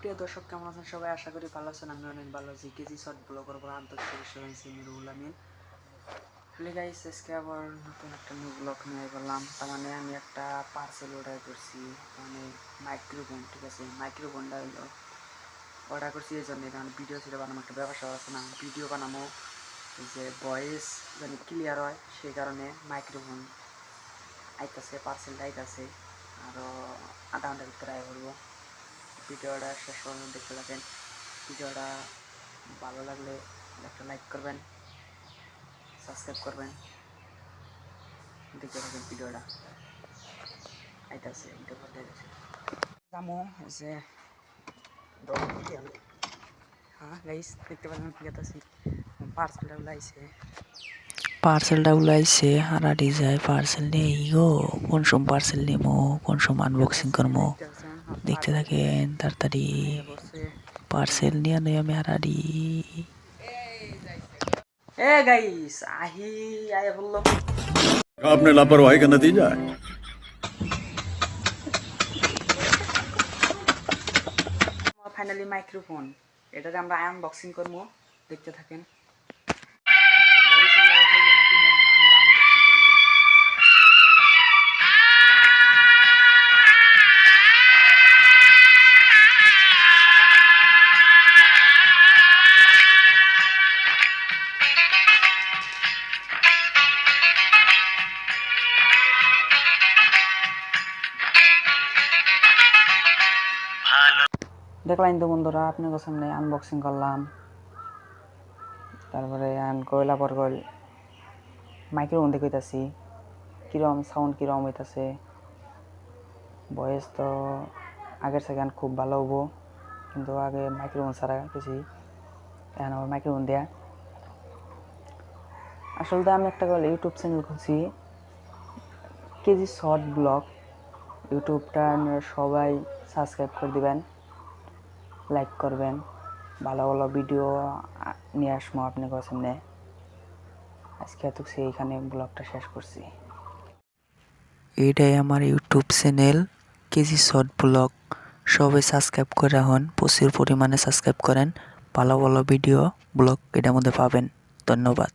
প্রিয় দর্শক, কেমন আছেন সবাই? আশা করি ভালো আছেন। আমি অনেক ভালো আছি। কেজি শর্ট ব্লগের উপর আন্তরিক রুহুল আমিন। গাইস, আজকে আবার নতুন একটা নিউ ব্লগ নিয়ে বললাম। তার মানে আমি একটা পার্সেল অর্ডার করছি, মানে মাইক্রোফোন। ঠিক আছে, মাইক্রোফোনটা হলো অর্ডার করছি এই জন্য, কারণ ভিডিও ছিল বানানো একটা ব্যবসা আছে না, ভিডিও বানাবো যে ভয়েস যেন ক্লিয়ার হয়, সেই কারণে মাইক্রোফোন আইতাছে, পার্সেলটা আইতাছে। আরও আধা ঘন্টার ভিতরে আয় করবো। ভিডিওটা শেষ পর্যন্ত দেখতে থাকেন। ভিডিওটা ভালো লাগলে একটা লাইক করবেন, সাবস্ক্রাইব করবেন, দেখতে থাকেন। ভিডিওটা আইতাছে, এটা বলতে গেছে জামো যে হ্যাঁ গাইস, দেখতে পারেন গেতাছি পার্সেলটা উলাইছে হারাডি যায়। পার্সেল নেই গো, কোন সব পার্সেল নেবো, কোন সব আনবক্সিং করবো, দেখতে থাকেন তাড়াতাড়ি। পার্সেল নিয়ে নেই আমি হারাডি। ए गाइस, आया बोलो। आपने लापरवाही का नतीजा है। ফাইনালি মাইক্রোফোন, এটাকে আমরা আনবক্সিং করবো, দেখতে থাকেন। দেখলাম তো বন্ধুরা, আপনাদের সামনে আনবক্সিং করলাম। তারপরে কইলা পর কইল মাইক্রোফোন দেখে হইতাছি কিরম সাউন্ড, কিরম হইতাছে। ভয়েস তো আগের সেকেন্ড খুব ভালো হবো, কিন্তু আগে মাইক্রোফোন ছাড়া গেছি, এখন আবার মাইক্রোফোন দেয়া। আসলে আমি একটা ইউটিউব চ্যানেল খুলছি, কেজি শর্ট ব্লগ। ইউটিউবটা সবাই সাবস্ক্রাইব করে দিবেন, লাইক করবেন। ভালো ভালো ভিডিও নিয়ে আসবো আপনাদের সামনে। আজকে এতটুকু, এইখানে ব্লগটা শেষ করছি। এটাই আমার YouTube channel KG short blog. সবাই সাবস্ক্রাইব করে রাখুন, প্রচুর পরিমাণে সাবস্ক্রাইব করেন। ভালো ভালো ভিডিও ব্লগ এটার মধ্যে পাবেন। ধন্যবাদ।